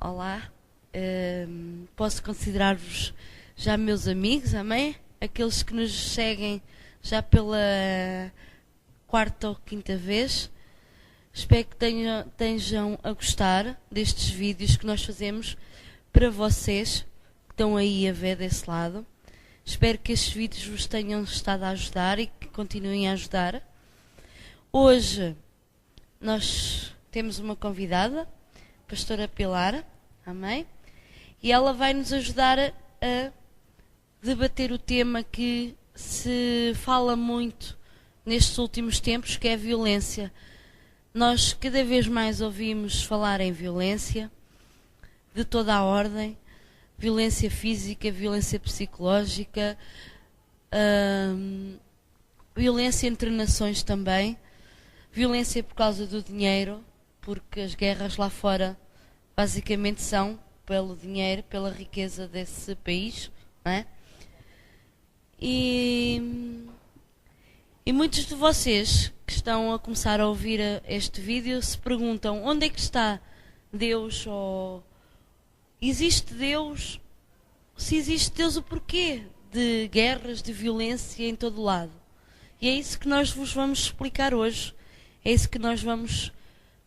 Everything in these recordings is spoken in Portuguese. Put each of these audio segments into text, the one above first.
Olá, posso considerar-vos já meus amigos, amém? Aqueles que nos seguem já pela quarta ou quinta vez. Espero que estejam a gostar destes vídeos que nós fazemos para vocês que estão aí a ver desse lado. Espero que estes vídeos vos tenham estado a ajudar e que continuem a ajudar. Hoje nós temos uma convidada, a pastora Pilar, amém? E ela vai nos ajudar a debater o tema que se fala muito nestes últimos tempos, que é a violência. Nós cada vez mais ouvimos falar em violência, de toda a ordem, violência física, violência psicológica, violência entre nações também, violência por causa do dinheiro, porque as guerras lá fora basicamente são pelo dinheiro, pela riqueza desse país, não é? E muitos de vocês que estão a começar a ouvir este vídeo se perguntam: onde é que está Deus? Ou existe Deus? Se existe Deus, o porquê de guerras, de violência em todo lado? E é isso que nós vos vamos explicar hoje. É isso que nós vamos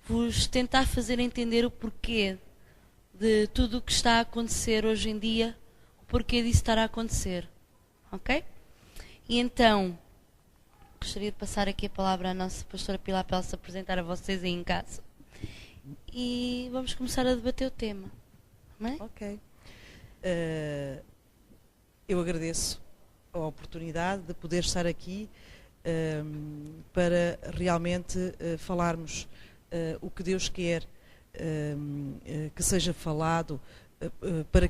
vos tentar fazer entender, o porquê de tudo o que está a acontecer hoje em dia, o porquê disso estar a acontecer. Ok? E então, gostaria de passar aqui a palavra à nossa pastora Pilar para ela se apresentar a vocês aí em casa. E vamos começar a debater o tema. Amém? Ok. Eu agradeço a oportunidade de poder estar aqui para realmente falarmos o que Deus quer que seja falado, para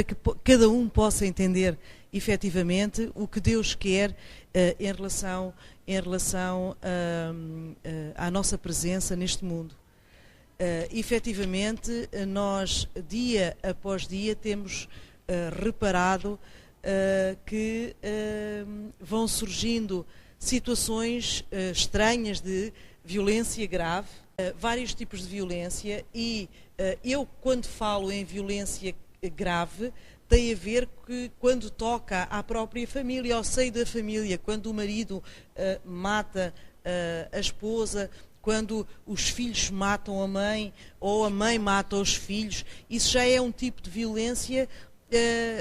que cada um possa entender efetivamente o que Deus quer em relação à nossa presença neste mundo. Efetivamente, nós dia após dia temos reparado que vão surgindo situações estranhas de violência grave, vários tipos de violência, e eu, quando falo em violência grave, tem a ver que quando toca à própria família, ao seio da família, quando o marido mata a esposa, quando os filhos matam a mãe, ou a mãe mata os filhos, isso já é um tipo de violência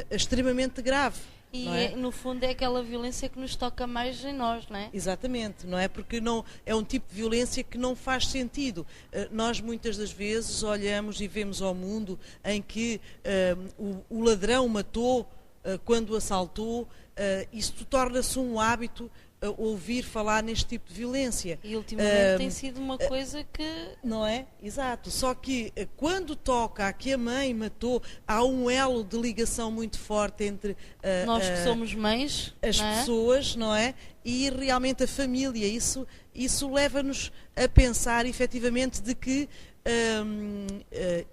extremamente grave. E não é? no fundo é aquela violência que nos toca mais em nós, não é? Exatamente, não é? Porque não, é um tipo de violência que não faz sentido. Nós muitas das vezes olhamos e vemos ao mundo em que o ladrão matou quando assaltou, isso torna-se um hábito ouvir falar neste tipo de violência. E ultimamente tem sido uma coisa que... Não é? Exato. Só que quando toca a que a mãe matou, há um elo de ligação muito forte entre nós que somos mães, as não é? pessoas, não é? E realmente a família. Isso leva-nos a pensar efetivamente de que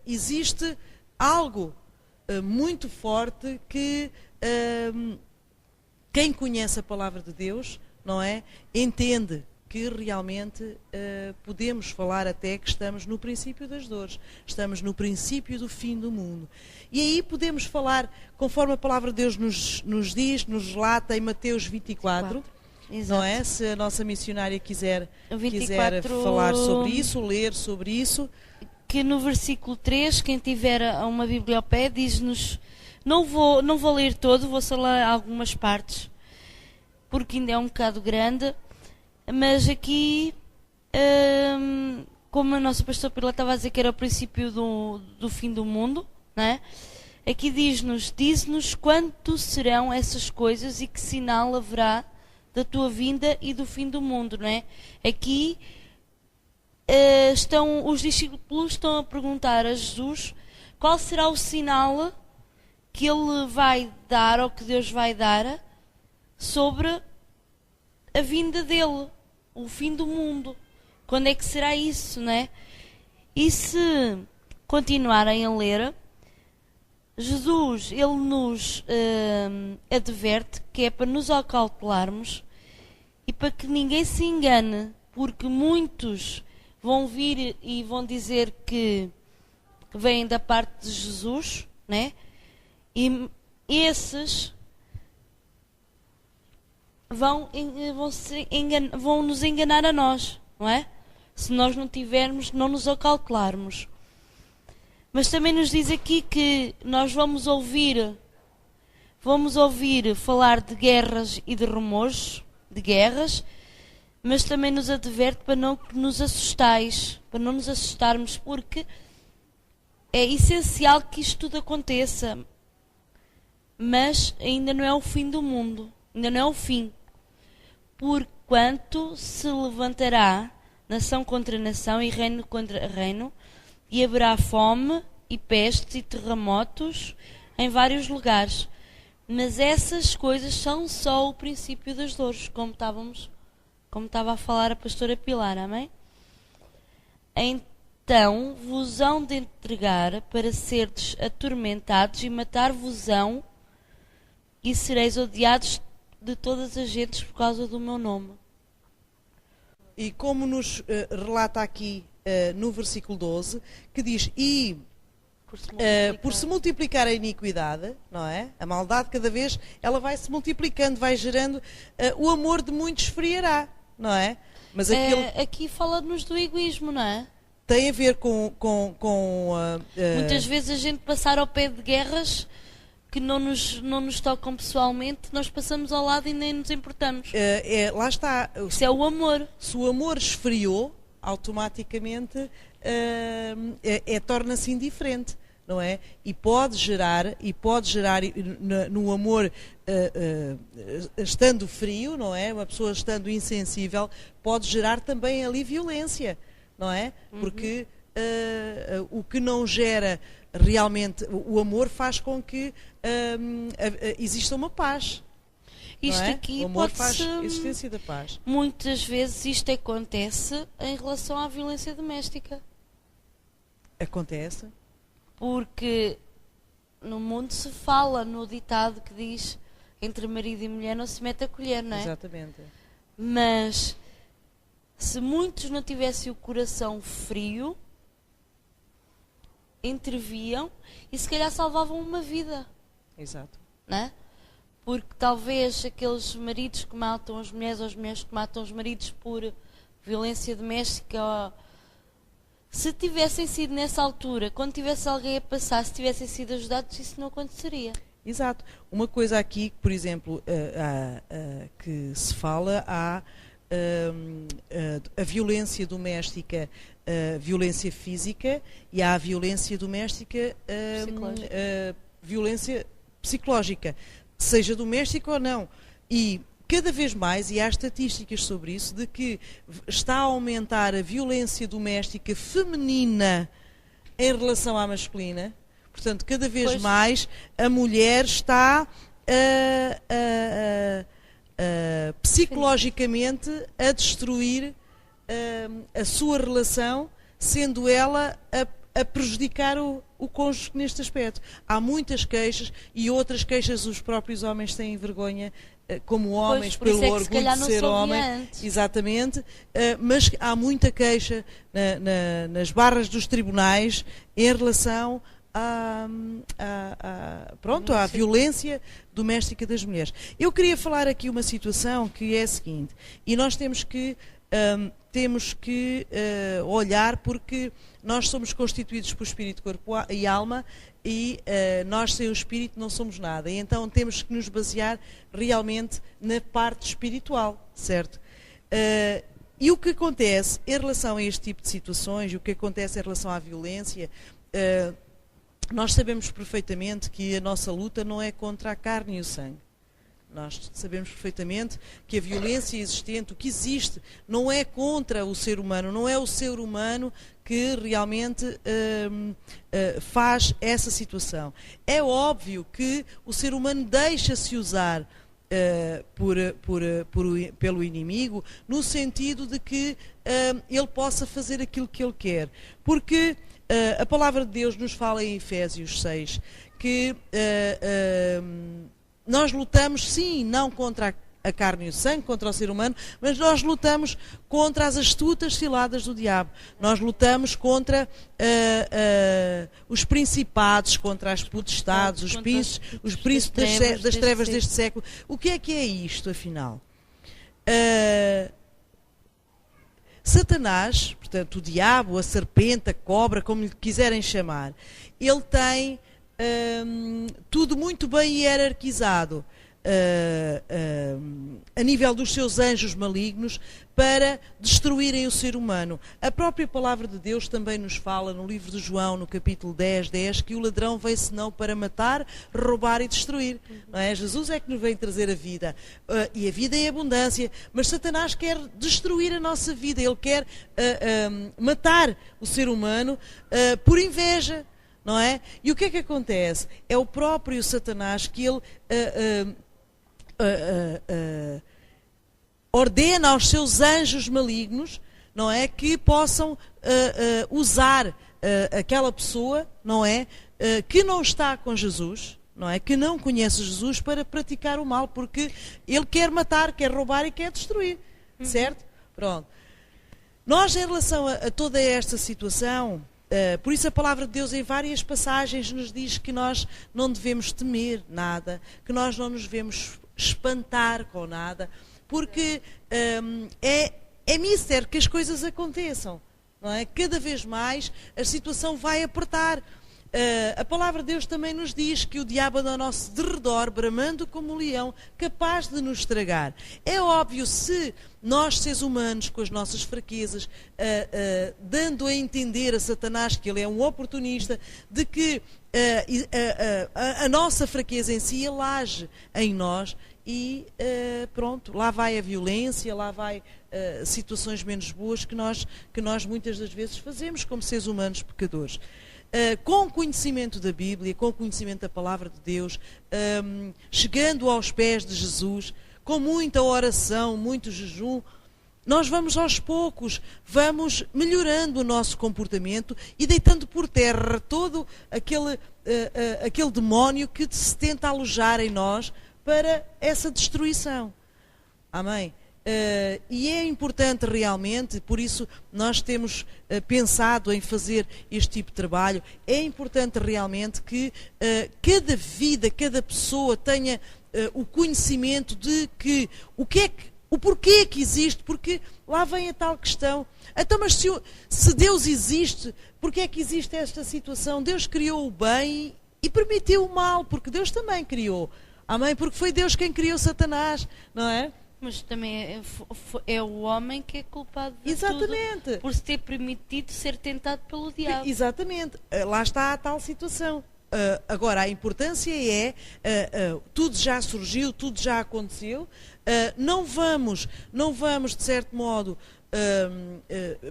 existe algo muito forte que quem conhece a palavra de Deus, não é? Entende que realmente podemos falar até que estamos no princípio das dores, estamos no princípio do fim do mundo. E aí podemos falar, conforme a palavra de Deus nos diz, nos relata em Mateus 24, não é? Se a nossa missionária quiser falar sobre isso, ler sobre isso. Que no versículo 3, quem tiver uma Bíblia ao pé, diz-nos, não vou ler todo, vou só ler algumas partes, porque ainda é um bocado grande, mas aqui, como a nossa pastora Pilar estava a dizer que era o princípio do fim do mundo, não é? Aqui diz-nos quando serão essas coisas e que sinal haverá da tua vinda e do fim do mundo, não é? Aqui os discípulos estão a perguntar a Jesus qual será o sinal que ele vai dar, ou que Deus vai dar, sobre a vinda dele, o fim do mundo. Quando é que será isso, não é? E se continuarem a ler, Jesus, ele nos adverte que é para nos acautelarmos e para que ninguém se engane, porque muitos vão vir e vão dizer que que vêm da parte de Jesus, né? E esses vão nos enganar a nós, não é? Se nós não tivermos, não nos acautelarmos. Mas também nos diz aqui que nós vamos ouvir falar de guerras e de rumores de guerras, mas também nos adverte para não nos assustarmos, porque é essencial que isto tudo aconteça, mas ainda não é o fim do mundo, ainda não é o fim, porquanto se levantará nação contra nação e reino contra reino, e haverá fome e pestes e terremotos em vários lugares. Mas essas coisas são só o princípio das dores, como estava a falar a pastora Pilar, amém? Então vos hão de entregar para serdes atormentados e matar-vos-ão, e sereis odiados de todas as gentes por causa do meu nome. E como nos relata aqui no versículo 12, que diz, e por se multiplicar a iniquidade, não é? A maldade cada vez, ela vai se multiplicando, vai gerando, o amor de muitos esfriará, não é? Mas aqui fala-nos do egoísmo, não é? Tem a ver com muitas vezes a gente passar ao pé de guerras que não nos tocam pessoalmente, nós passamos ao lado e nem nos importamos. Lá está. Isso é o amor. Se o amor esfriou, automaticamente torna-se indiferente, não é? E pode gerar no amor, estando frio, não é? Uma pessoa estando insensível, pode gerar também ali violência, não é? Porque o que não gera realmente o amor faz com que exista uma paz. Isto é? aqui o amor pode-se... faz a existência da paz. Muitas vezes isto acontece em relação à violência doméstica. Acontece. Porque no mundo se fala no ditado que diz entre marido e mulher não se mete a colher, não é? Exatamente. Mas se muitos não tivessem o coração frio, interviam e se calhar salvavam uma vida. Exato. Não é? Porque talvez aqueles maridos que matam as mulheres ou as mulheres que matam os maridos por violência doméstica, se tivessem sido nessa altura, quando tivesse alguém a passar, se tivessem sido ajudados, isso não aconteceria. Exato. Uma coisa aqui, por exemplo, que se fala, há a violência doméstica, a violência física, e há a violência doméstica, violência psicológica, seja doméstica ou não. E cada vez mais, e há estatísticas sobre isso, de que está a aumentar a violência doméstica feminina em relação à masculina. Portanto, cada vez mais a mulher está psicologicamente a destruir a sua relação, sendo ela a prejudicar o cônjuge neste aspecto. Há muitas queixas, e outras queixas os próprios homens têm vergonha, como homens, pelo orgulho de ser homem. Exatamente. Mas há muita queixa nas barras dos tribunais em relação à violência doméstica das mulheres. Eu queria falar aqui uma situação que é a seguinte, e nós temos que olhar, porque nós somos constituídos por espírito, corpo e alma, e nós sem o espírito não somos nada, e então temos que nos basear realmente na parte espiritual, certo? E o que acontece em relação a este tipo de situações, e o que acontece em relação à violência, nós sabemos perfeitamente que a nossa luta não é contra a carne e o sangue. Nós sabemos perfeitamente que a violência existente, o que existe, não é contra o ser humano, não é o ser humano que realmente faz essa situação. É óbvio que o ser humano deixa-se usar pelo inimigo, no sentido de que ele possa fazer aquilo que ele quer. Porque a palavra de Deus nos fala em Efésios 6, que nós lutamos, sim, não contra a carne e o sangue, contra o ser humano, mas nós lutamos contra as astutas ciladas do diabo. Nós lutamos contra os principados, contra as potestades, os príncipes das trevas deste século. O que é isto, afinal? Satanás, portanto, o diabo, a serpente, a cobra, como lhe quiserem chamar, ele tem tudo muito bem hierarquizado a nível dos seus anjos malignos para destruírem o ser humano. A própria palavra de Deus também nos fala no livro de João, no capítulo 10, que o ladrão veio senão para matar, roubar e destruir. Não é? Jesus é que nos vem trazer a vida, e a vida em abundância, mas Satanás quer destruir a nossa vida, ele quer matar o ser humano por inveja. Não é? E o que é que acontece? É o próprio Satanás que ele ordena aos seus anjos malignos, não é, que possam usar aquela pessoa, não é, que não está com Jesus, não é, que não conhece Jesus, para praticar o mal, porque ele quer matar, quer roubar e quer destruir, certo? Pronto. Nós, em relação a toda esta situação, por isso a palavra de Deus em várias passagens nos diz que nós não devemos temer nada, que nós não nos devemos espantar com nada, porque é mister que as coisas aconteçam, não é? Cada vez mais a situação vai apertar. A palavra de Deus também nos diz que o diabo anda ao nosso derredor, bramando como um leão, capaz de nos estragar. É óbvio, se nós, seres humanos, com as nossas fraquezas, dando a entender a Satanás que ele é um oportunista, de que a nossa fraqueza em si, ele age em nós, e pronto, lá vai a violência, lá vai situações menos boas que nós muitas das vezes fazemos como seres humanos pecadores. Com o conhecimento da Bíblia, com o conhecimento da palavra de Deus, chegando aos pés de Jesus, com muita oração, muito jejum, nós vamos aos poucos, vamos melhorando o nosso comportamento e deitando por terra todo aquele demónio que se tenta alojar em nós para essa destruição. Amém? E é importante realmente, por isso nós temos pensado em fazer este tipo de trabalho, é importante realmente que cada vida, cada pessoa tenha o conhecimento de que o porquê que existe, porque lá vem a tal questão. Então, mas se Deus existe, porquê é que existe esta situação? Deus criou o bem e permitiu o mal, porque Deus também criou. Amém? Porque foi Deus quem criou Satanás, não é? Mas também é o homem que é culpado de Exatamente. Tudo, por se ter permitido ser tentado pelo diabo. Exatamente. Lá está a tal situação. Agora, a importância é, tudo já surgiu, tudo já aconteceu, não vamos, de certo modo,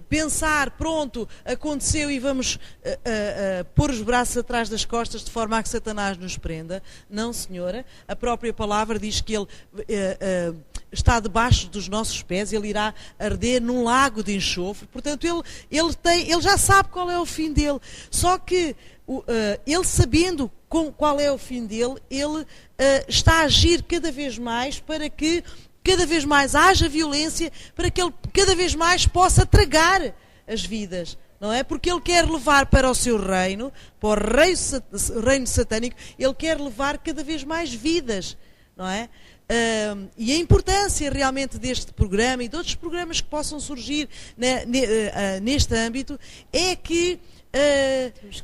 pensar, pronto, aconteceu e vamos pôr os braços atrás das costas de forma a que Satanás nos prenda. Não, senhora. A própria palavra diz que ele está debaixo dos nossos pés, ele irá arder num lago de enxofre. Portanto, ele já sabe qual é o fim dele. Só que ele, sabendo qual é o fim dele, ele está a agir cada vez mais para que cada vez mais haja violência, para que ele cada vez mais possa tragar as vidas, não é? Porque ele quer levar para o seu reino, para o reino satânico, ele quer levar cada vez mais vidas, não é? E a importância realmente deste programa e de outros programas que possam surgir neste âmbito é que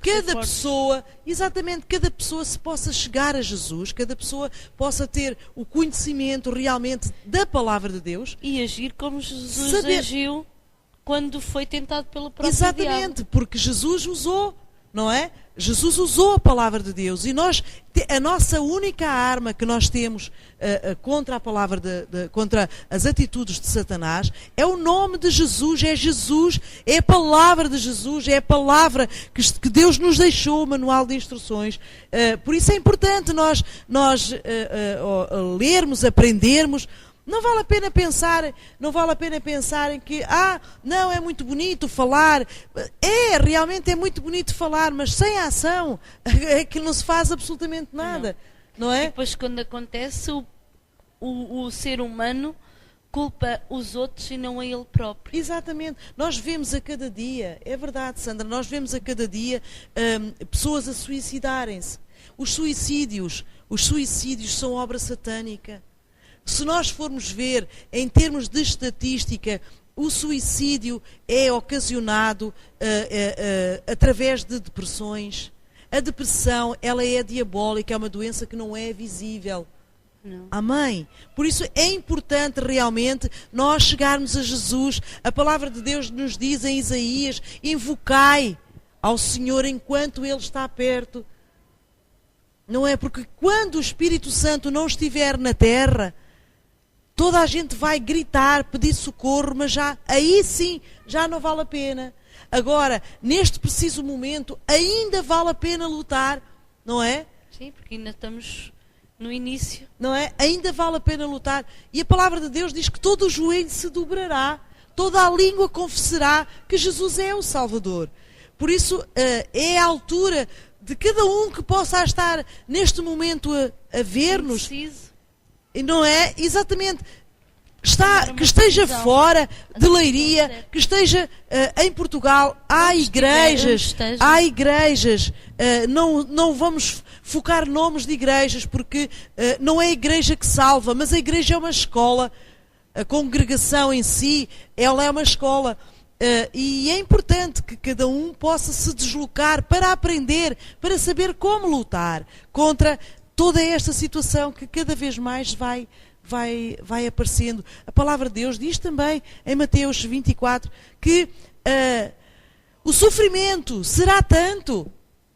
cada pessoa, exatamente, cada pessoa se possa chegar a Jesus, cada pessoa possa ter o conhecimento realmente da palavra de Deus e agir como Jesus agiu quando foi tentado pelo próprio diabo. Exatamente, porque Jesus usou, não é? Jesus usou a palavra de Deus e a nossa única arma que nós temos contra a palavra contra as atitudes de Satanás é o nome de Jesus, é a palavra de Jesus, é a palavra que Deus nos deixou, o manual de instruções. Por isso é importante nós lermos, aprendermos. Não vale a pena pensar em que, não, é muito bonito falar. Realmente é muito bonito falar, mas sem ação é que não se faz absolutamente nada, não é? E depois, quando acontece, o ser humano culpa os outros e não a ele próprio. Exatamente. Nós vemos a cada dia, é verdade, Sandra, nós vemos a cada dia pessoas a suicidarem-se. Os suicídios são obra satânica. Se nós formos ver em termos de estatística, o suicídio é ocasionado através de depressões. A depressão, ela é diabólica, é uma doença que não é visível. Não. Amém? Por isso é importante realmente nós chegarmos a Jesus. A palavra de Deus nos diz em Isaías: invocai ao Senhor enquanto Ele está perto. Não é? Porque quando o Espírito Santo não estiver na terra, toda a gente vai gritar, pedir socorro, mas aí sim, já não vale a pena. Agora, neste preciso momento, ainda vale a pena lutar, não é? Sim, porque ainda estamos no início. Não é? Ainda vale a pena lutar. E a palavra de Deus diz que todo o joelho se dobrará, toda a língua confessará que Jesus é o Salvador. Por isso, é a altura de cada um que possa estar neste momento a ver-nos. Não é? Exatamente. Que esteja fora de Leiria, que esteja em Portugal. Há igrejas. Não vamos focar nomes de igrejas, porque não é a igreja que salva, mas a igreja é uma escola. A congregação em si, ela é uma escola. E é importante que cada um possa se deslocar para aprender, para saber como lutar contra toda esta situação que cada vez mais vai aparecendo. A palavra de Deus diz também em Mateus 24 que o sofrimento será tanto,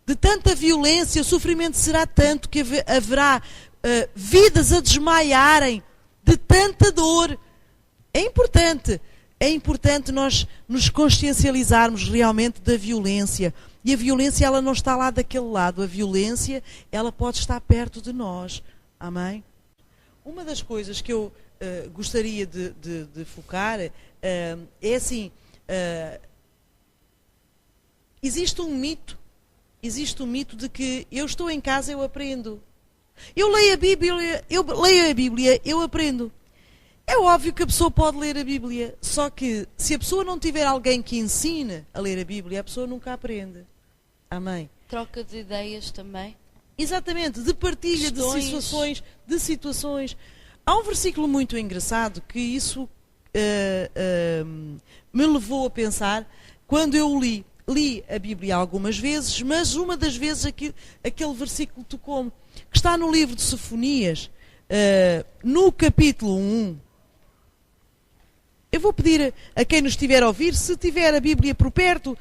de tanta violência, o sofrimento será tanto que haverá vidas a desmaiarem de tanta dor. É importante nós nos consciencializarmos realmente da violência. E a violência, ela não está lá daquele lado. A violência, ela pode estar perto de nós. Amém? Uma das coisas que eu gostaria de focar é assim, existe um mito de que eu estou em casa, eu aprendo. Eu leio a Bíblia, eu aprendo. É óbvio que a pessoa pode ler a Bíblia, só que se a pessoa não tiver alguém que ensine a ler a Bíblia, a pessoa nunca aprende. Amém? Troca de ideias também. Exatamente, de partilha de situações. Há um versículo muito engraçado que isso me levou a pensar quando eu li a Bíblia algumas vezes, mas uma das vezes aquele versículo tocou-me, que está no livro de Sofonias, no capítulo 1. Eu vou pedir a quem nos estiver a ouvir, se tiver a Bíblia por perto,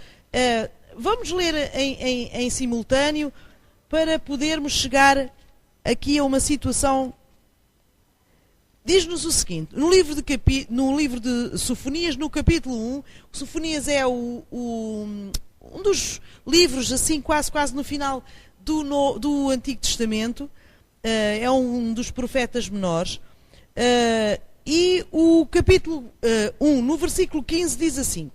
vamos ler em simultâneo para podermos chegar aqui a uma situação. Diz-nos o seguinte, no livro de Sofonias, no capítulo 1, Sofonias é um dos livros, assim, quase no final do Antigo Testamento, é um dos profetas menores, e o capítulo 1, no versículo 15, diz assim.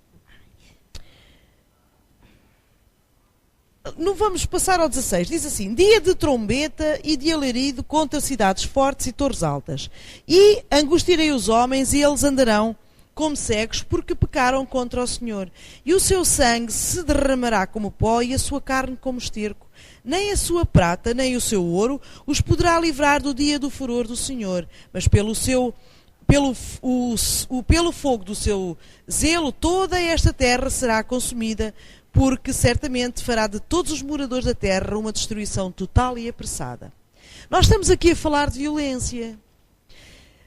Não vamos passar ao 16, diz assim: dia de trombeta e de alarido contra cidades fortes e torres altas, e angustiarei os homens e eles andarão como cegos, porque pecaram contra o Senhor, e o seu sangue se derramará como pó e a sua carne como esterco, nem a sua prata nem o seu ouro os poderá livrar do dia do furor do Senhor, mas pelo fogo do seu zelo toda esta terra será consumida, porque certamente fará de todos os moradores da terra uma destruição total e apressada. Nós estamos aqui a falar de violência.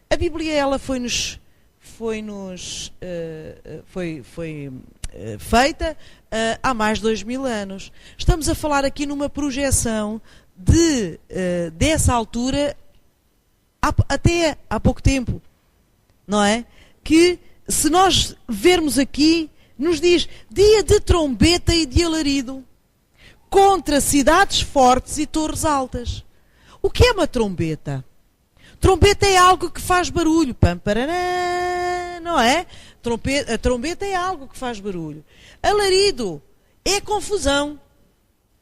A Bíblia, ela foi feita há mais de 2000 anos. Estamos a falar aqui numa projeção dessa altura até há pouco tempo, não é? Que se nós vermos aqui, nos diz dia de trombeta e de alarido contra cidades fortes e torres altas. O que é uma trombeta? Trombeta é algo que faz barulho. Pam, paraná, não é? A trombeta é algo que faz barulho. Alarido é confusão,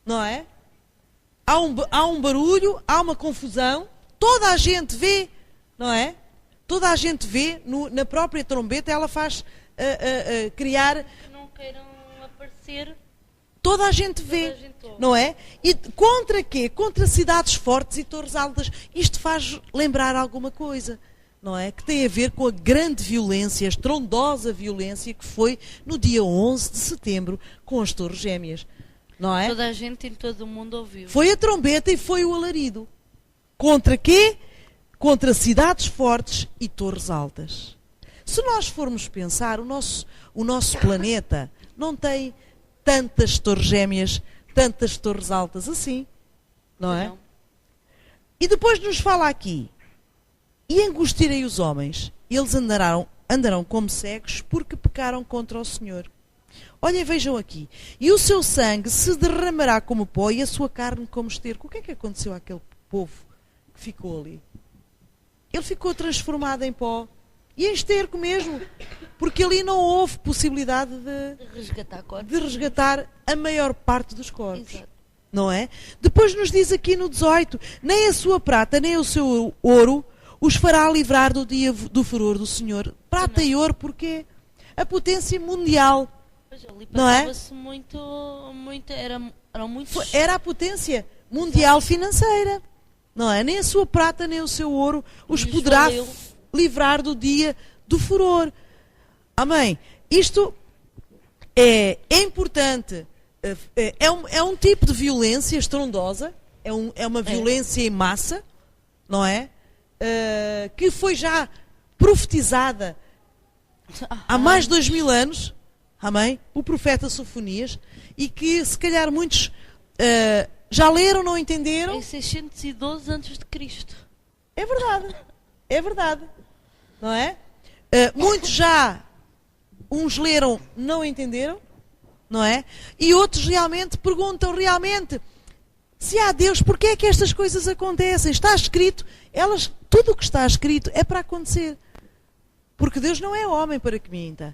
não é? Há um barulho, há uma confusão, toda a gente vê não é? Toda a gente vê, na própria trombeta, ela faz criar... Que não queiram aparecer. Toda a gente vê, não é? E contra quê? Contra cidades fortes e torres altas. Isto faz lembrar alguma coisa, não é? Que tem a ver com a grande violência, a estrondosa violência que foi no dia 11 de setembro com as Torres Gêmeas, não é? Toda a gente em todo o mundo ouviu. Foi a trombeta e foi o alarido. Contra quê? Contra cidades fortes e torres altas. Se nós formos pensar, o nosso planeta não tem tantas torres gêmeas, tantas torres altas assim, não é? Não. E depois nos fala aqui, e angustiarei os homens, eles andarão como cegos porque pecaram contra o Senhor. Olhem, vejam aqui, e o seu sangue se derramará como pó e a sua carne como esterco. O que é que aconteceu àquele povo que ficou ali? Ele ficou transformado em pó e em esterco mesmo, porque ali não houve possibilidade de resgatar a maior parte dos corpos. Exato. Não é? Depois nos diz aqui no 18, nem a sua prata, nem o seu ouro os fará livrar do dia do furor do Senhor. Prata e ouro, porque a potência mundial, Ali não é? passava-se muito, eram muitos... Era a potência mundial financeira, não é? Nem a sua prata, nem o seu ouro os poderá livrar do dia do furor. Amém? Isto é importante. É um tipo de violência estrondosa, é uma violência em massa, não é? Que foi já profetizada há mais de 2000 anos, amém? O profeta Sofonias, e que se calhar muitos já leram, não entenderam. Em 612 a.C. É verdade, é verdade, não é? Muitos já, uns leram, não entenderam, não é? E outros realmente perguntam realmente, se há Deus, porquê é que estas coisas acontecem? Está escrito, tudo o que está escrito é para acontecer. Porque Deus não é homem para que minta,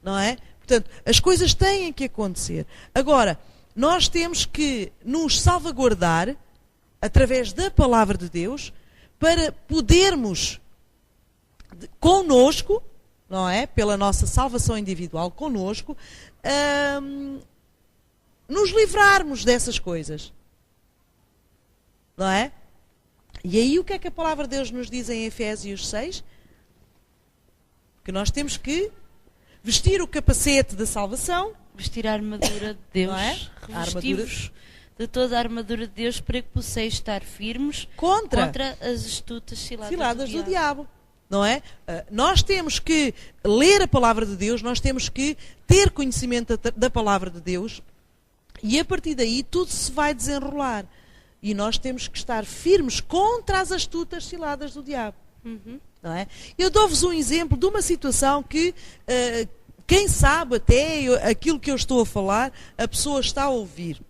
não é? Portanto, as coisas têm que acontecer. Agora, nós temos que nos salvaguardar através da palavra de Deus para podermos conosco, não é? Pela nossa salvação individual conosco, nos livrarmos dessas coisas. Não é? E aí o que é que a palavra de Deus nos diz em Efésios 6? Que nós temos que vestir o capacete da salvação. Vestir a armadura de Deus. Não é? Revestir-vos de toda a armadura de Deus para que possais estar firmes contra as astutas ciladas do diabo. Não é? Nós temos que ler a palavra de Deus, nós temos que ter conhecimento da palavra de Deus e a partir daí tudo se vai desenrolar. E nós temos que estar firmes contra as astutas ciladas do diabo. Uhum. Não é? Eu dou-vos um exemplo de uma situação que, quem sabe até aquilo que eu estou a falar, a pessoa está a ouvir.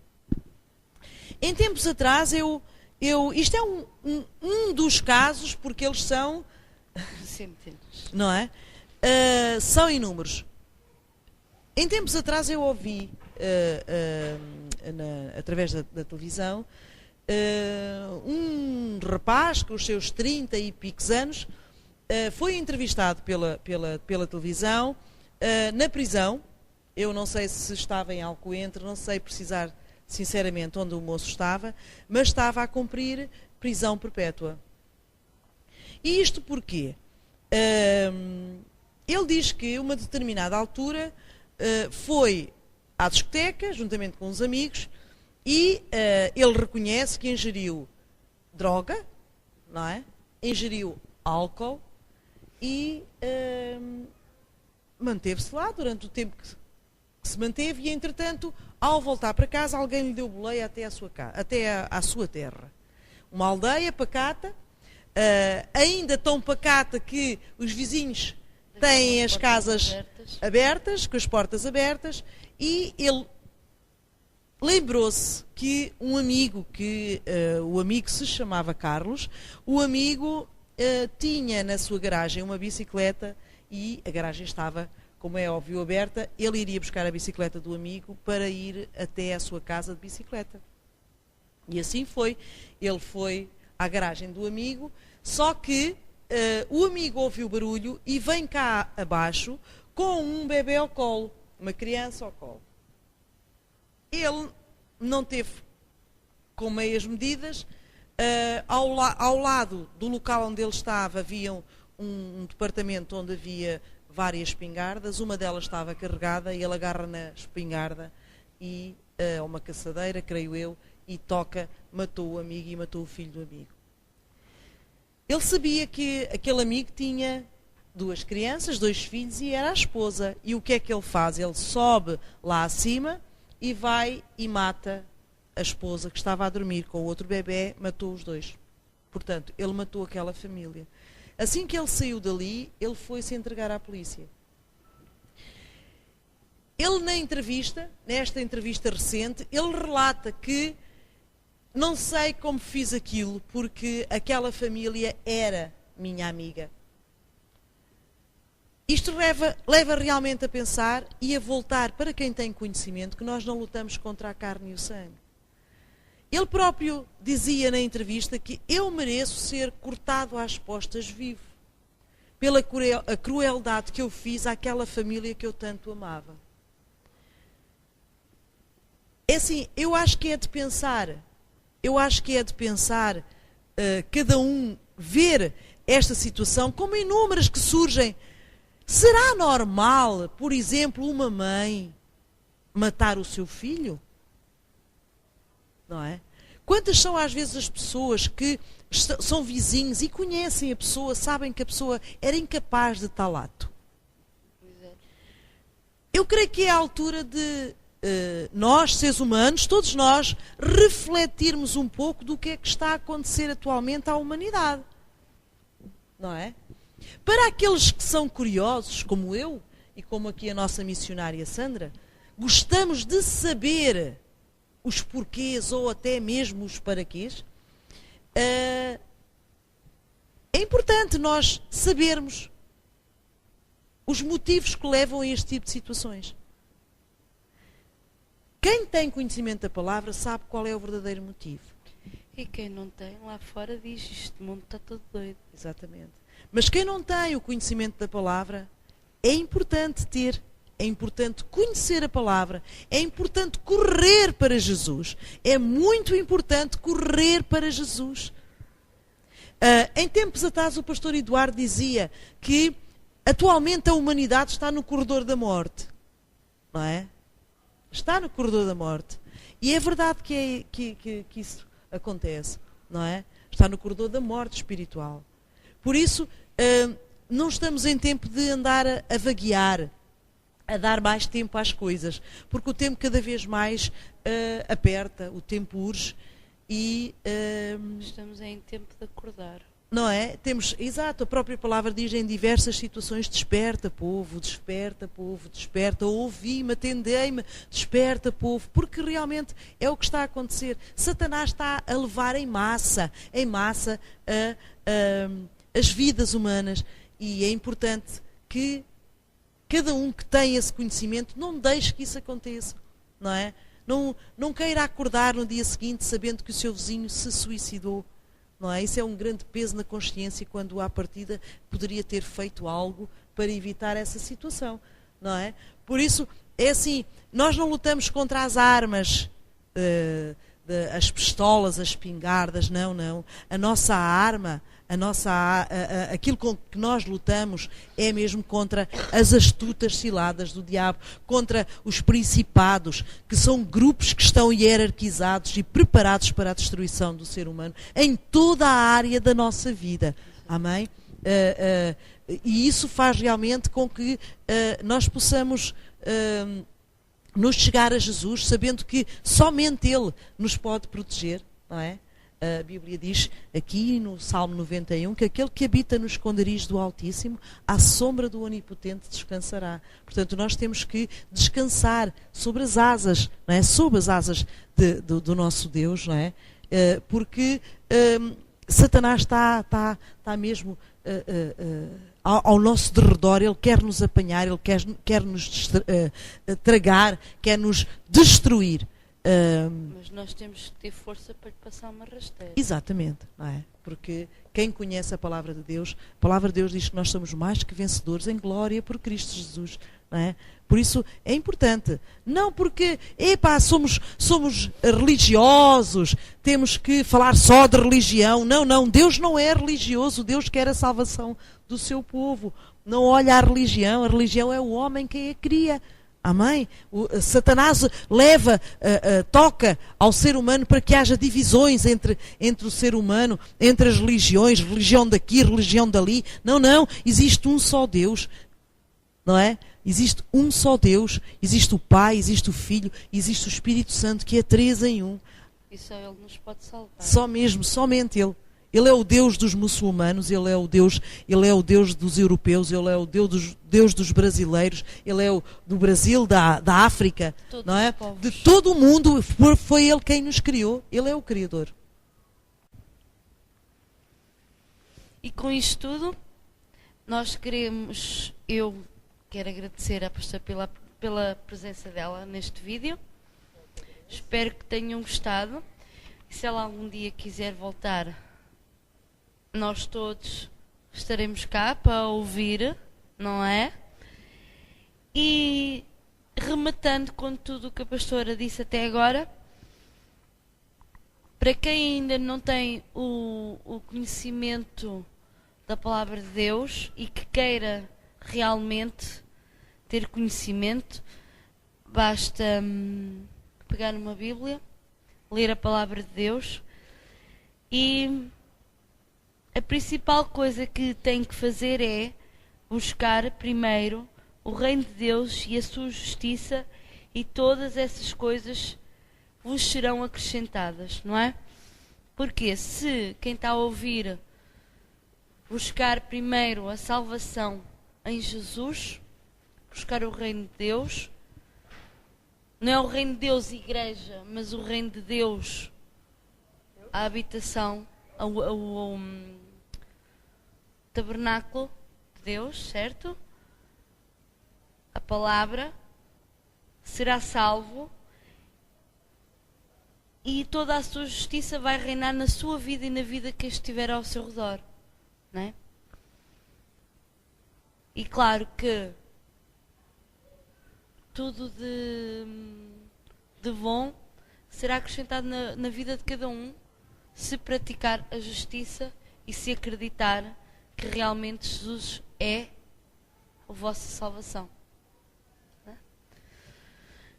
Em tempos atrás, isto é um dos casos, porque eles são... Centenas. Não é? São inúmeros. Em tempos atrás eu ouvi, através da televisão, um rapaz com os seus 30 e picos anos foi entrevistado pela televisão na prisão. Eu não sei se estava em Alcoentre, não sei precisar sinceramente onde o moço estava, mas estava a cumprir prisão perpétua. E isto porquê? Ele diz que a uma determinada altura foi à discoteca, juntamente com uns amigos, e ele reconhece que ingeriu droga, não é? Ingeriu álcool e manteve-se lá durante o tempo que se manteve e, entretanto, ao voltar para casa, alguém lhe deu boleia até à sua terra. Uma aldeia pacata, ainda tão pacata que os vizinhos têm as casas abertas, com as portas abertas, e ele lembrou-se que um amigo, o amigo se chamava Carlos, o amigo tinha na sua garagem uma bicicleta e a garagem estava, como é óbvio, aberta. Ele iria buscar a bicicleta do amigo para ir até à sua casa de bicicleta. E assim foi. Ele foi à garagem do amigo, só que o amigo ouve o barulho e vem cá abaixo com um bebê ao colo, uma criança ao colo. Ele não teve com meias medidas. Ao lado do local onde ele estava havia um departamento onde havia várias espingardas. Uma delas estava carregada e ele agarra na espingarda e uma caçadeira, creio eu, e matou o amigo e matou o filho do amigo. Ele sabia que aquele amigo tinha 2 crianças, 2 filhos e era a esposa. E o que é que ele faz? Ele sobe lá acima e vai e mata a esposa que estava a dormir com o outro bebê, matou os 2. Portanto, ele matou aquela família. Assim que ele saiu dali, ele foi-se entregar à polícia. Ele nesta entrevista recente, ele relata que não sei como fiz aquilo, porque aquela família era minha amiga. Isto leva realmente a pensar e a voltar para quem tem conhecimento que nós não lutamos contra a carne e o sangue. Ele próprio dizia na entrevista que eu mereço ser cortado às postas vivo, pela crueldade que eu fiz àquela família que eu tanto amava. É assim, eu acho que é de pensar, cada um ver esta situação, como inúmeras que surgem. Será normal, por exemplo, uma mãe matar o seu filho? Não é? Quantas são às vezes as pessoas que são vizinhos e conhecem a pessoa, sabem que a pessoa era incapaz de tal ato? Eu creio que é a altura de nós, seres humanos, todos nós, refletirmos um pouco do que é que está a acontecer atualmente à humanidade. Não é? Para aqueles que são curiosos, como eu, e como aqui a nossa missionária Sandra, gostamos de saber os porquês ou até mesmo os paraquês, é importante nós sabermos os motivos que levam a este tipo de situações. Quem tem conhecimento da palavra sabe qual é o verdadeiro motivo. E quem não tem, lá fora diz, este mundo está todo doido. Exatamente. Mas quem não tem o conhecimento da palavra, é importante ter, é importante conhecer a palavra, é importante correr para Jesus. É muito importante correr para Jesus. Em tempos atrás o pastor Eduardo dizia que atualmente a humanidade está no corredor da morte. Não é? Está no corredor da morte. E é verdade que isso acontece. Não é? Está no corredor da morte espiritual. Por isso, não estamos em tempo de andar a vaguear, a dar mais tempo às coisas, porque o tempo cada vez mais aperta, o tempo urge e... estamos em tempo de acordar. Não é? Exato, a própria palavra diz em diversas situações, desperta povo, desperta, ouvi-me, atendei-me, desperta povo, porque realmente é o que está a acontecer. Satanás está a levar em massa as vidas humanas e é importante que cada um que tem esse conhecimento não deixe que isso aconteça, não é? Não queira acordar no dia seguinte sabendo que o seu vizinho se suicidou. Não é? Isso é um grande peso na consciência quando à partida poderia ter feito algo para evitar essa situação, não é? Por isso, é assim, nós não lutamos contra as armas, as pistolas, as espingardas, não. A nossa arma, aquilo com que nós lutamos é mesmo contra as astutas ciladas do diabo, contra os principados, que são grupos que estão hierarquizados e preparados para a destruição do ser humano em toda a área da nossa vida. Amém? E isso faz realmente com que nós possamos nos chegar a Jesus, sabendo que somente Ele nos pode proteger, não é? A Bíblia diz aqui no Salmo 91 que aquele que habita no esconderijo do Altíssimo, à sombra do Onipotente descansará. Portanto, nós temos que descansar sobre as asas, não é? Sob as asas do nosso Deus, não é? Porque Satanás está mesmo ao nosso derredor, ele quer nos apanhar, ele quer nos tragar, quer nos destruir. Mas nós temos que ter força para lhe passar uma rasteira. Exatamente, não é? Porque quem conhece a palavra de Deus diz que nós somos mais que vencedores em glória por Cristo Jesus, não é? Por isso é importante, não porque, somos religiosos, temos que falar só de religião, não, Deus não é religioso, Deus quer a salvação do seu povo, não olha a religião é o homem quem a cria. Amém? Satanás toca ao ser humano para que haja divisões entre o ser humano, entre as religiões, religião daqui, religião dali. Não, existe um só Deus, não é? Existe um só Deus, existe o Pai, existe o Filho, existe o Espírito Santo, que é 3 em 1. E só Ele nos pode salvar. Somente Ele. Ele é o Deus dos muçulmanos, Ele é o Deus dos europeus, Ele é o Deus dos brasileiros, Ele é o do Brasil, da África, não é? De todo o mundo, foi Ele quem nos criou, Ele é o Criador. E com isto tudo, eu quero agradecer à pastora pela presença dela neste vídeo. Espero que tenham gostado. E se ela algum dia quiser voltar, nós todos estaremos cá para ouvir, não é? E rematando com tudo o que a pastora disse até agora, para quem ainda não tem o conhecimento da palavra de Deus e que queira realmente ter conhecimento, basta pegar numa Bíblia, ler a palavra de Deus, e a principal coisa que tem que fazer é buscar primeiro o reino de Deus e a sua justiça, e todas essas coisas vos serão acrescentadas, não é? Porque se quem está a ouvir buscar primeiro a salvação em Jesus, buscar o reino de Deus, não é o reino de Deus igreja, mas o reino de Deus, a habitação, o tabernáculo de Deus, certo? A palavra, será salvo e toda a sua justiça vai reinar na sua vida e na vida que estiver ao seu redor, não é? E claro que tudo de bom será acrescentado na vida de cada um, se praticar a justiça e se acreditar que realmente Jesus é a vossa salvação. Não é?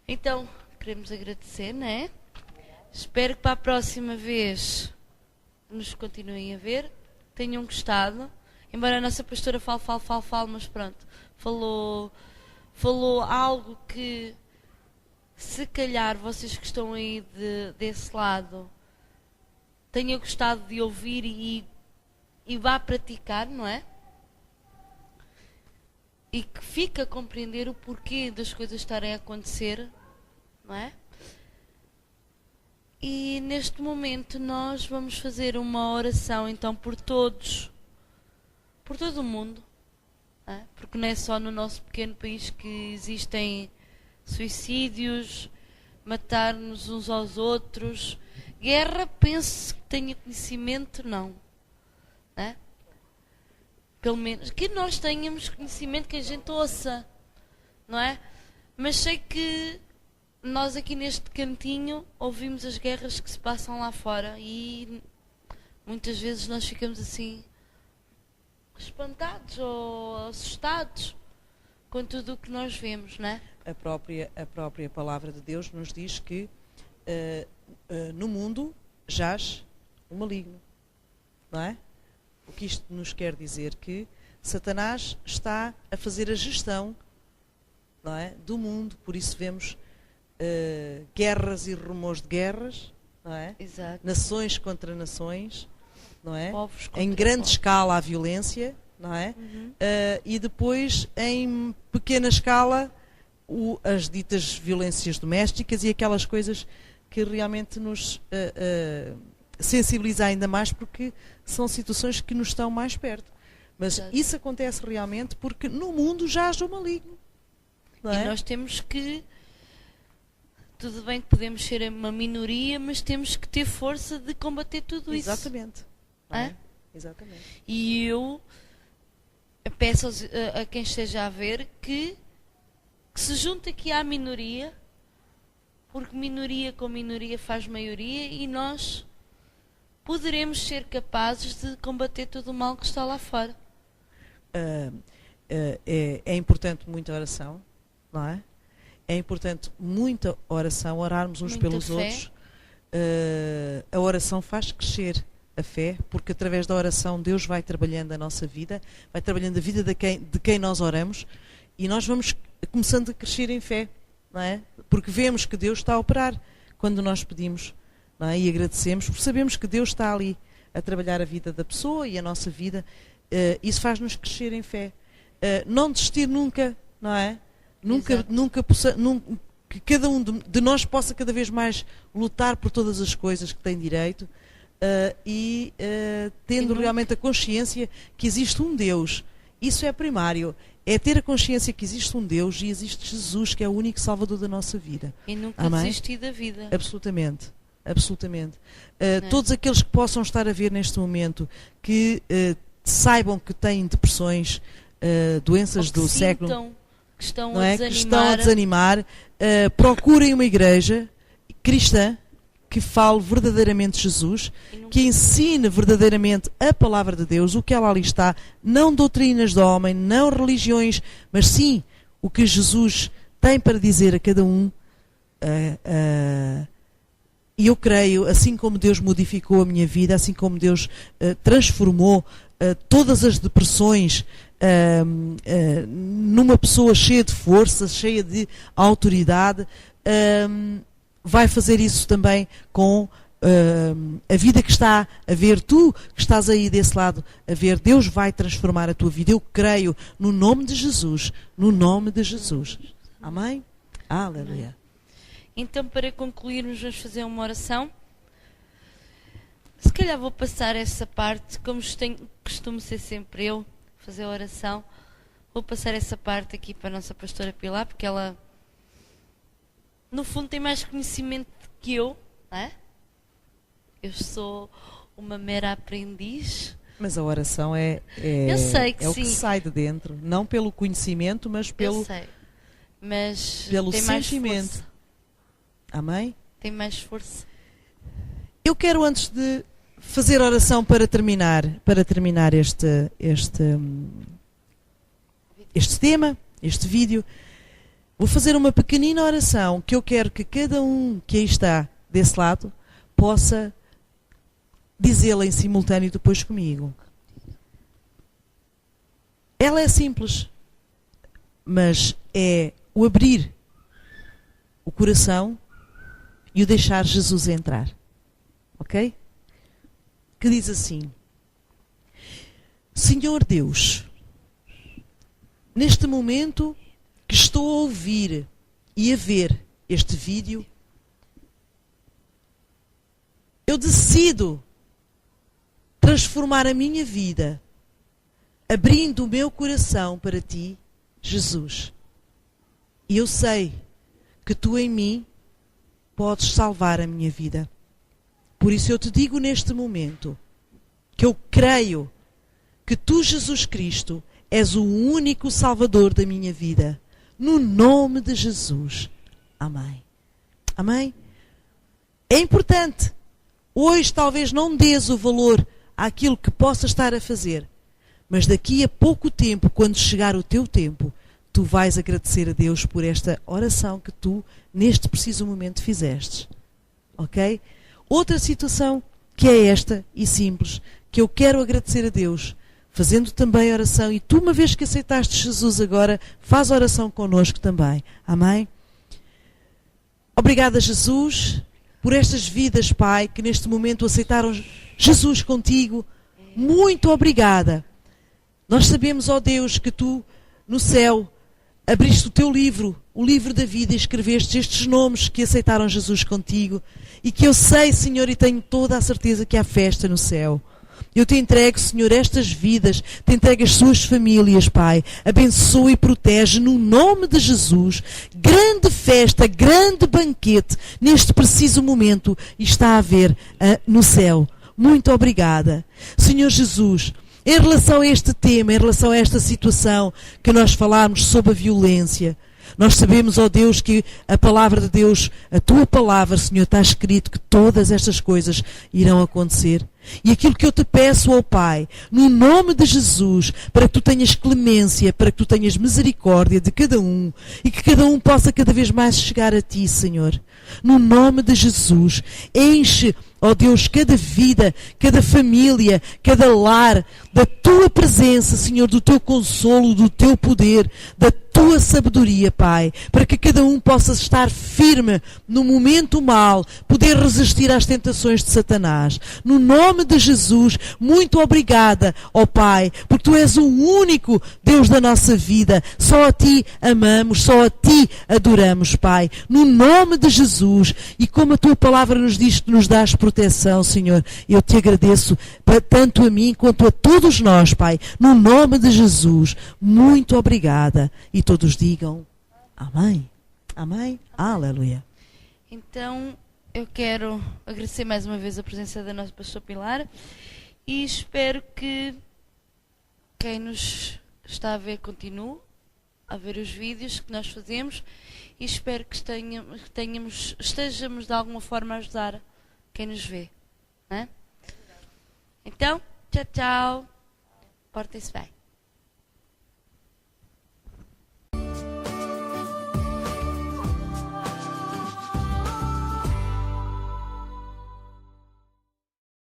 Então, queremos agradecer, não é? Espero que para a próxima vez nos continuem a ver, tenham gostado. Embora a nossa pastora fale, mas pronto, falou algo que, se calhar, vocês que estão aí desse lado tenham gostado de ouvir e vá praticar, não é? E que fique a compreender o porquê das coisas estarem a acontecer, não é? E neste momento nós vamos fazer uma oração então por todo o mundo, não é? Porque não é só no nosso pequeno país que existem suicídios, matar-nos uns aos outros, guerra, penso que tenha conhecimento, não é? Pelo menos que nós tenhamos conhecimento, que a gente ouça, não é? Mas sei que nós aqui neste cantinho ouvimos as guerras que se passam lá fora e muitas vezes nós ficamos assim espantados ou assustados com tudo o que nós vemos, não é? A própria palavra de Deus nos diz que no mundo jaz o maligno, não é? O que isto nos quer dizer que Satanás está a fazer a gestão, não é, do mundo, por isso vemos guerras e rumores de guerras, não é? Exato. Nações contra nações, não é? Povos contra em grande povos. escala a violência, não é? Uhum. E depois em pequena escala as ditas violências domésticas e aquelas coisas que realmente nos sensibilizam ainda mais, porque são situações que nos estão mais perto. Mas Exato. isso acontece realmente porque no mundo jaz o maligno, não é? E nós temos que tudo bem que podemos ser uma minoria, mas temos que ter força de combater tudo isso. Exatamente. Não é? Exatamente. E eu peço a quem esteja a ver que se junte aqui à minoria, porque minoria com minoria faz maioria, e nós poderemos ser capazes de combater todo o mal que está lá fora. É importante muita oração, não é? É importante muita oração, orarmos uns Muita pelos fé. outros. A oração faz crescer a fé, porque através da oração Deus vai trabalhando a nossa vida, vai trabalhando a vida de quem nós oramos, e nós vamos começando a crescer em fé, não é? Porque vemos que Deus está a operar quando nós pedimos, não é? E agradecemos, porque sabemos que Deus está ali a trabalhar a vida da pessoa e a nossa vida. Isso faz-nos crescer em fé. Não desistir nunca, não é? Que cada um de nós possa cada vez mais lutar por todas as coisas que tem direito, tendo realmente a consciência que existe um Deus. Isso é primário. É ter a consciência que existe um Deus e existe Jesus, que é o único Salvador da nossa vida. E nunca Amém? desistir da vida. Absolutamente. Absolutamente. Todos aqueles que possam estar a ver neste momento, que saibam que têm depressões, doenças do século, que estão não a é? desanimar. Que estão a desanimar, procurem uma igreja cristã que fale verdadeiramente Jesus, que ensine verdadeiramente a palavra de Deus, o que ela ali está, não doutrinas de homem, não religiões, mas sim o que Jesus tem para dizer a cada um. E eu creio, assim como Deus modificou a minha vida, assim como Deus transformou todas as depressões numa pessoa cheia de força, cheia de autoridade, vai fazer isso também com a vida que está a ver. Tu que estás aí desse lado a ver, Deus vai transformar a tua vida. Eu creio no nome de Jesus, no nome de Jesus. Amém? Aleluia. Então, para concluirmos, vamos fazer uma oração. Se calhar vou passar essa parte, como costumo ser sempre eu, fazer a oração. Vou passar essa parte aqui para a nossa pastora Pilar, porque ela, no fundo, tem mais conhecimento que eu, não é? Eu sou uma mera aprendiz. Mas a oração Eu sei que é o sim. que sai de dentro, não pelo conhecimento, mas Eu sei, mas pelo tem mais sentimento. força. Amém? Tem mais força. Eu quero, antes de fazer oração para terminar este tema, este vídeo, vou fazer uma pequenina oração que eu quero que cada um que aí está desse lado possa dizê-la em simultâneo depois comigo. Ela é simples, mas é o abrir o coração e o deixar Jesus entrar. Ok? Que diz assim: Senhor Deus, neste momento que estou a ouvir e a ver este vídeo, eu decido transformar a minha vida, abrindo o meu coração para Ti, Jesus. E eu sei que Tu em mim podes salvar a minha vida. Por isso eu te digo neste momento que eu creio que Tu, Jesus Cristo, és o único Salvador da minha vida. No nome de Jesus. Amém. Amém? É importante. Hoje talvez não dês o valor àquilo que possas estar a fazer. Mas daqui a pouco tempo, quando chegar o teu tempo, tu vais agradecer a Deus por esta oração que tu, neste preciso momento, fizeste. Ok? Outra situação que é esta e simples, que eu quero agradecer a Deus, fazendo também oração, e tu, uma vez que aceitaste Jesus agora, faz oração connosco também. Amém? Obrigada, Jesus, por estas vidas, Pai, que neste momento aceitaram Jesus contigo. Muito obrigada. Nós sabemos, ó Deus, que tu, no céu, abriste o teu livro, o livro da vida, e escreveste estes nomes que aceitaram Jesus contigo. E que eu sei, Senhor, e tenho toda a certeza que há festa no céu. Eu te entrego, Senhor, estas vidas, te entrego as suas famílias, Pai. Abençoa e protege no nome de Jesus. Grande festa, grande banquete neste preciso momento está a haver no céu. Muito obrigada. Senhor Jesus, em relação a este tema, em relação a esta situação que nós falámos sobre a violência, nós sabemos, ó Deus, que a palavra de Deus, a tua palavra, Senhor, está escrito que todas estas coisas irão acontecer. E aquilo que eu te peço, ó Pai, no nome de Jesus, para que tu tenhas clemência, para que tu tenhas misericórdia de cada um, e que cada um possa cada vez mais chegar a ti, Senhor. No nome de Jesus, enche, ó Deus, cada vida, cada família, cada lar, da tua presença, Senhor, do teu consolo, do teu poder, da tua sabedoria, Pai, para que cada um possa estar firme no momento mau, poder resistir às tentações de Satanás. No nome de Jesus, muito obrigada, ó Pai, porque tu és o único Deus da nossa vida. Só a ti amamos, só a ti adoramos, Pai. No nome de Jesus, e como a tua palavra nos diz que nos dás proteção, Senhor, eu te agradeço tanto a mim quanto a todos nós, Pai. No nome de Jesus, muito obrigada. E todos digam amém. Amém. Aleluia. Então, eu quero agradecer mais uma vez a presença da nossa pastora Pilar e espero que quem nos está a ver continue a ver os vídeos que nós fazemos e espero que estejamos de alguma forma a ajudar quem nos vê. Né? Então, tchau, tchau. Portem-se bem.